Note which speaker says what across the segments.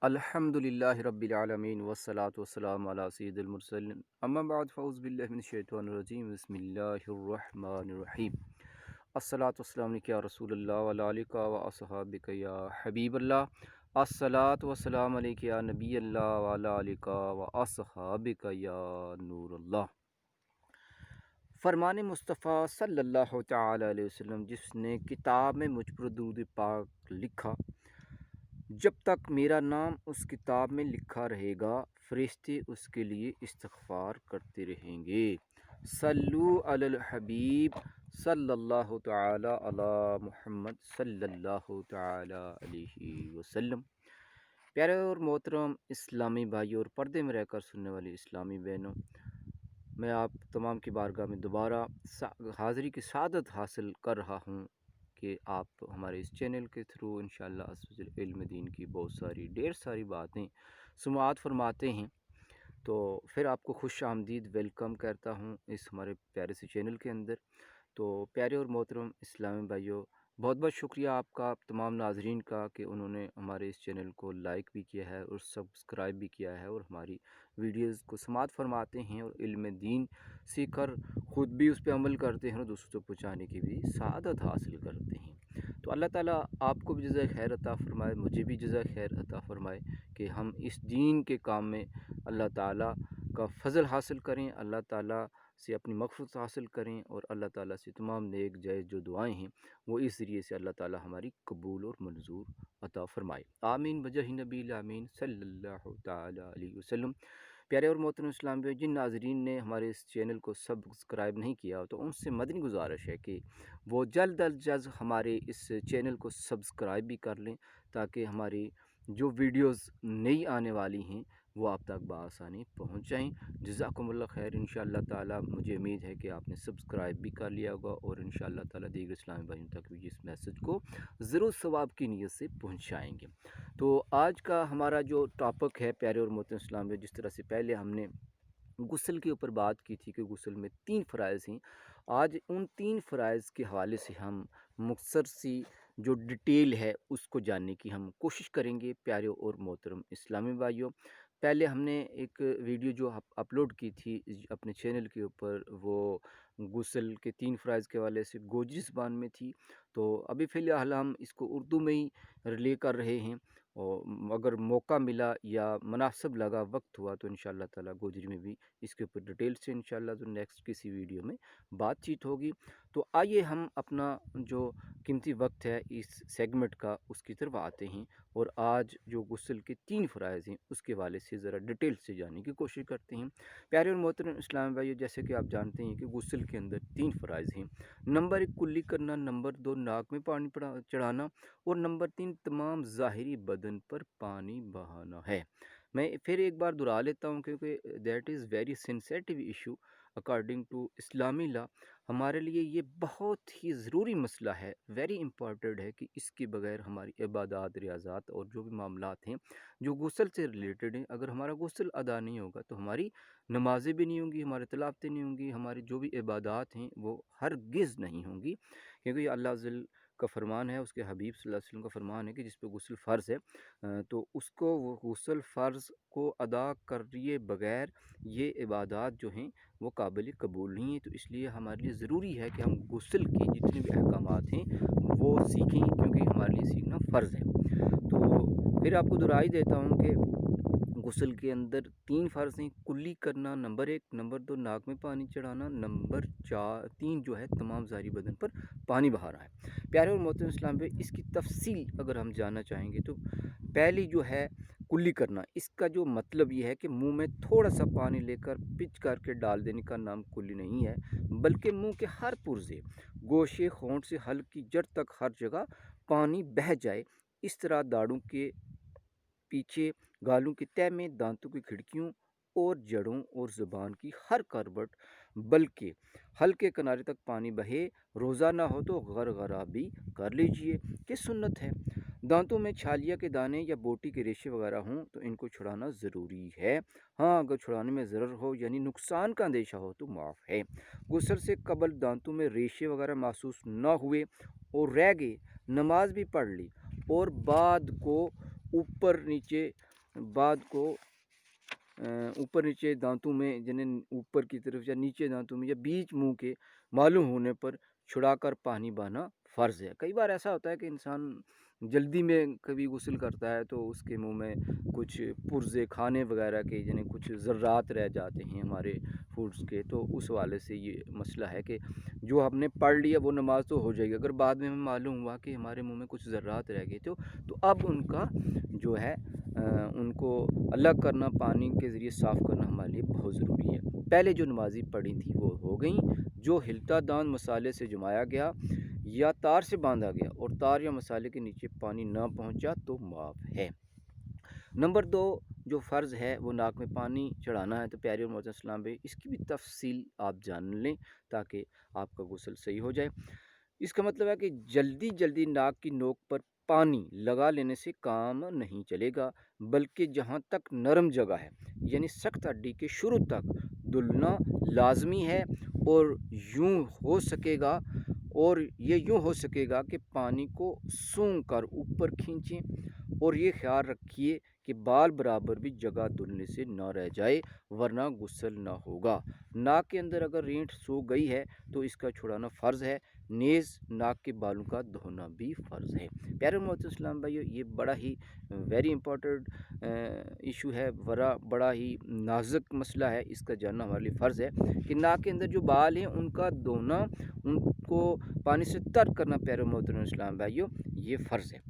Speaker 1: الحمدللہ رب العالمین والصلاة والسلام علی سید المرسلین اما بعد فاعوذ باللہ من الشیطان الرجیم بسم اللہ الرحمن الرحیم الصلاة والسلام علیکہ یا رسول اللہ وعلی آلکہ و اصحابکہ یا حبیب اللہ الصلاة والسلام علیکہ یا نبی اللہ وعلی آلکہ و اصحابکہ یا نور اللہ۔ فرمان مصطفیٰ صلی اللہ تعالی علیہ وسلم جس نے کتاب میں مجھ پر درود پاک لکھا، جب تک میرا نام اس کتاب میں لکھا رہے گا فرشتے اس کے لیے استغفار کرتے رہیں گے۔ صلو علی الحبیب صلی اللہ تعالی علی محمد صلی اللہ تعالی علیہ وسلم۔ پیارے اور محترم اسلامی بھائیوں اور پردے میں رہ کر سننے والی اسلامی بہنوں، میں آپ تمام کی بارگاہ میں دوبارہ حاضری کی سعادت حاصل کر رہا ہوں کہ آپ ہمارے اس چینل کے تھرو انشاءاللہ علم دین کی بہت ساری ڈھیر ساری باتیں سماعت فرماتے ہیں، تو پھر آپ کو خوش آمدید ویلکم کرتا ہوں اس ہمارے پیارے سے چینل کے اندر۔ تو پیارے اور محترم اسلامی بھائیوں، بہت بہت شکریہ آپ کا تمام ناظرین کا کہ انہوں نے ہمارے اس چینل کو لائک بھی کیا ہے اور سبسکرائب بھی کیا ہے اور ہماری ویڈیوز کو سماعت فرماتے ہیں اور علم دین سیکھ کر خود بھی اس پہ عمل کرتے ہیں اور دوسروں تک پہنچانے کی بھی سعادت حاصل کرتے ہیں۔ تو اللہ تعالیٰ آپ کو بھی جزائے خیر عطا فرمائے، مجھے بھی جزائے خیر عطا فرمائے کہ ہم اس دین کے کام میں اللہ تعالیٰ کا فضل حاصل کریں، اللہ تعالیٰ سے اپنی مغفرت حاصل کریں اور اللہ تعالیٰ سے تمام نیک جائز جو دعائیں ہیں وہ اس ذریعے سے اللہ تعالیٰ ہماری قبول اور منظور عطا فرمائے، آمین بجہ نبی الامین صلی اللہ تعالیٰ علیہ وسلم۔ پیارے اور محترم اسلام بھائی، جن ناظرین نے ہمارے اس چینل کو سبسکرائب نہیں کیا تو ان سے مدنی گزارش ہے کہ وہ جلد از جلد ہمارے اس چینل کو سبسکرائب بھی کر لیں تاکہ ہماری جو ویڈیوز نئی آنے والی ہیں وہ آپ تک بآسانی پہنچ جائیں۔ جزاکم اللہ خیر۔ انشاءاللہ تعالیٰ مجھے امید ہے کہ آپ نے سبسکرائب بھی کر لیا ہوگا اور انشاءاللہ تعالیٰ دیگر اسلامی بھائیوں تک بھی اس میسج کو ضرور ثواب کی نیت سے پہنچائیں گے۔ تو آج کا ہمارا جو ٹاپک ہے پیارے اور محترم اسلام بھائی، جس طرح سے پہلے ہم نے غسل کے اوپر بات کی تھی کہ غسل میں 3 فرائض ہیں، آج ان 3 فرائض کے حوالے سے ہم مختصر سی جو ڈیٹیل ہے اس کو جاننے کی ہم کوشش کریں گے پیارے اور محترم اسلامی بھائیوں۔ پہلے ہم نے ایک ویڈیو جو اپلوڈ کی تھی اپنے چینل کے اوپر، وہ غسل کے 3 فرائض کے حوالے سے گوجری زبان میں تھی، تو ابھی فی الحال ہم اس کو اردو میں ہی ریلے کر رہے ہیں، اور اگر موقع ملا یا مناسب لگا وقت ہوا تو انشاءاللہ تعالیٰ گوجری میں بھی اس کے اوپر ڈیٹیل سے انشاءاللہ جو نیکسٹ کسی ویڈیو میں بات چیت ہوگی۔ تو آئیے ہم اپنا جو قیمتی وقت ہے اس سیگمنٹ کا اس کی طرف آتے ہیں اور آج جو غسل کے 3 فرائض ہیں اس کے حوالے سے ذرا ڈیٹیل سے جاننے کی کوشش کرتے ہیں۔ پیارے اور محترم اسلام بھائی، جیسے کہ آپ جانتے ہیں کہ غسل کے اندر 3 فرائض ہیں۔ نمبر 1 کلی کرنا، نمبر 2 ناک میں پانی چڑھانا، اور نمبر 3 تمام ظاہری بدن پر پانی بہانا ہے۔ میں پھر ایک بار دہرا لیتا ہوں کیونکہ that is very sensitive issue according to اسلامی لا۔ ہمارے لیے یہ بہت ہی ضروری مسئلہ ہے، ویری امپورٹنٹ ہے کہ اس کے بغیر ہماری عبادات، ریاضات اور جو بھی معاملات ہیں جو غسل سے ریلیٹڈ ہیں، اگر ہمارا غسل ادا نہیں ہوگا تو ہماری نمازیں بھی نہیں ہوں گی، ہماری تلاوتیں نہیں ہوں گی، ہماری جو بھی عبادات ہیں وہ ہرگز نہیں ہوں گی، کیونکہ یہ اللہ عز کا فرمان ہے، اس کے حبیب صلی اللہ علیہ وسلم کا فرمان ہے کہ جس پہ غسل فرض ہے تو اس کو وہ غسل فرض کو ادا کریے بغیر یہ عبادات جو ہیں وہ قابل قبول نہیں ہیں۔ تو اس لیے ہمارے لیے ضروری ہے کہ ہم غسل کے جتنے بھی احکامات ہیں وہ سیکھیں، کیونکہ ہمارے لیے سیکھنا فرض ہے۔ تو پھر آپ کو دہرائی دیتا ہوں کہ غسل کے اندر 3 فرض ہیں: کلی کرنا نمبر 1، نمبر 2 ناک میں پانی چڑھانا، نمبر 3 جو ہے تمام ظاہری بدن پر پانی بہانا ہے۔ پیارے اور محترم اسلام پہ اس کی تفصیل اگر ہم جاننا چاہیں گے تو پہلی جو ہے کلی کرنا، اس کا جو مطلب یہ ہے کہ منہ میں تھوڑا سا پانی لے کر پچ کر کے ڈال دینے کا نام کلی نہیں ہے، بلکہ منہ کے ہر پرزے، گوشے، ہونٹ سے ہلکی جڑ تک ہر جگہ پانی بہہ جائے۔ اس طرح داڑھوں کے پیچھے، گالوں کے تہہ میں، دانتوں کی کھڑکیوں اور جڑوں اور زبان کی ہر کربٹ بلکہ ہلکے کنارے تک پانی بہے۔ روزہ نہ ہو تو غرغرہ بھی کر لیجئے کہ سنت ہے۔ دانتوں میں چھالیا کے دانے یا بوٹی کے ریشے وغیرہ ہوں تو ان کو چھڑانا ضروری ہے، ہاں اگر چھڑانے میں ضرر ہو یعنی نقصان کا اندیشہ ہو تو معاف ہے۔ غسل سے قبل دانتوں میں ریشے وغیرہ محسوس نہ ہوئے اور رہ گئے، نماز بھی پڑھ لی اور بعد کو اوپر نیچے بعد کو اوپر نیچے دانتوں میں جنہیں اوپر کی طرف یا نیچے دانتوں میں یا بیچ منہ کے معلوم ہونے پر چھڑا کر پانی بہانا فرض ہے۔ کئی بار ایسا ہوتا ہے کہ انسان جلدی میں کبھی غسل کرتا ہے تو اس کے منہ میں کچھ پرزے کھانے وغیرہ کے یعنی کچھ ذرات رہ جاتے ہیں ہمارے فوڈس کے، تو اس حوالے سے یہ مسئلہ ہے کہ جو ہم نے پڑھ لیا وہ نماز تو ہو جائے گی، اگر بعد میں ہمیں معلوم ہوا کہ ہمارے منہ میں کچھ ذرات رہ گئے تو اب ان کا جو ہے ان کو الگ کرنا، پانی کے ذریعے صاف کرنا ہمارے لیے بہت ضروری ہے۔ پہلے جو نمازی پڑھی تھی وہ ہو گئیں، جو ہلتا داند مسالے سے جمایا گیا یا تار سے باندھا گیا اور تار یا مسالے کے نیچے پانی نہ پہنچا تو معاف ہے۔ نمبر 2 جو فرض ہے وہ ناک میں پانی چڑھانا ہے، تو پیارے اور محترم اسلام بھائی اس کی بھی تفصیل آپ جان لیں تاکہ آپ کا غسل صحیح ہو جائے۔ اس کا مطلب ہے کہ جلدی ناک کی نوک پر پانی لگا لینے سے کام نہیں چلے گا، بلکہ جہاں تک نرم جگہ ہے یعنی سخت ہڈی کے شروع تک دلنا لازمی ہے، اور یوں ہو سکے گا کہ پانی کو سونگھ کر اوپر کھینچیں، اور یہ خیال رکھیے کہ بال برابر بھی جگہ دھلنے سے نہ رہ جائے ورنہ غسل نہ ہوگا۔ ناک کے اندر اگر رینٹ سو گئی ہے تو اس کا چھڑانا فرض ہے، نیز ناک کے بالوں کا دھونا بھی فرض ہے۔ پیارے محترم اسلام بھائیو، یہ بڑا ہی ویری امپورٹنٹ ایشو ہے، بڑا ہی نازک مسئلہ ہے، اس کا جاننا ہمارے لیے فرض ہے کہ ناک کے اندر جو بال ہیں ان کا دھونا، ان کو پانی سے تر کرنا پیارے محترم اسلام بھائیو یہ فرض ہے۔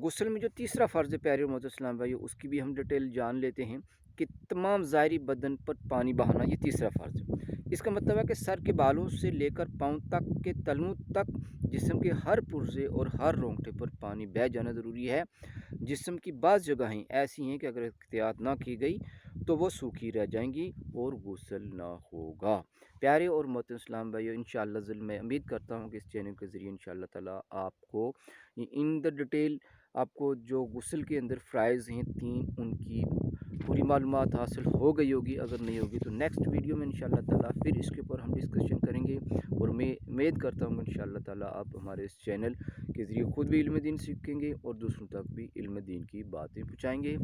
Speaker 1: غسل میں جو تیسرا فرض ہے پیارے محترم اسلام بھائیو، اس کی بھی ہم ڈیٹیل جان لیتے ہیں کہ تمام ظاہری بدن پر پانی بہانا، یہ تیسرا فرض ہے۔ اس کا مطلب ہے کہ سر کے بالوں سے لے کر پاؤں تک کے تلوؤں تک جسم کے ہر پرزے اور ہر رونگٹے پر پانی بہہ جانا ضروری ہے۔ جسم کی بعض جگہیں ایسی ہیں کہ اگر احتیاط نہ کی گئی تو وہ سوکھی رہ جائیں گی اور غسل نہ ہوگا۔ پیارے اور محترم اسلام بھائیو، انشاءاللہ میں امید کرتا ہوں کہ اس چینل کے ذریعے انشاءاللہ تعالیٰ آپ کو ان دا ڈیٹیل آپ کو جو غسل کے اندر فرائض ہیں 3 ان کی پوری معلومات حاصل ہو گئی ہوگی، اگر نہیں ہوگی تو نیکسٹ ویڈیو میں انشاءاللہ تعالیٰ پھر اس کے اوپر ہم ڈسکشن کریں گے، اور میں امید کرتا ہوں انشاءاللہ تعالیٰ آپ ہمارے اس چینل کے ذریعے خود بھی علم دین سیکھیں گے اور دوسروں تک بھی علم دین کی باتیں پہنچائیں گے۔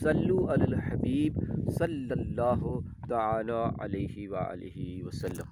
Speaker 1: صلو علی الحبیب صلی اللہ تعالی علیہ وآلہ وسلم۔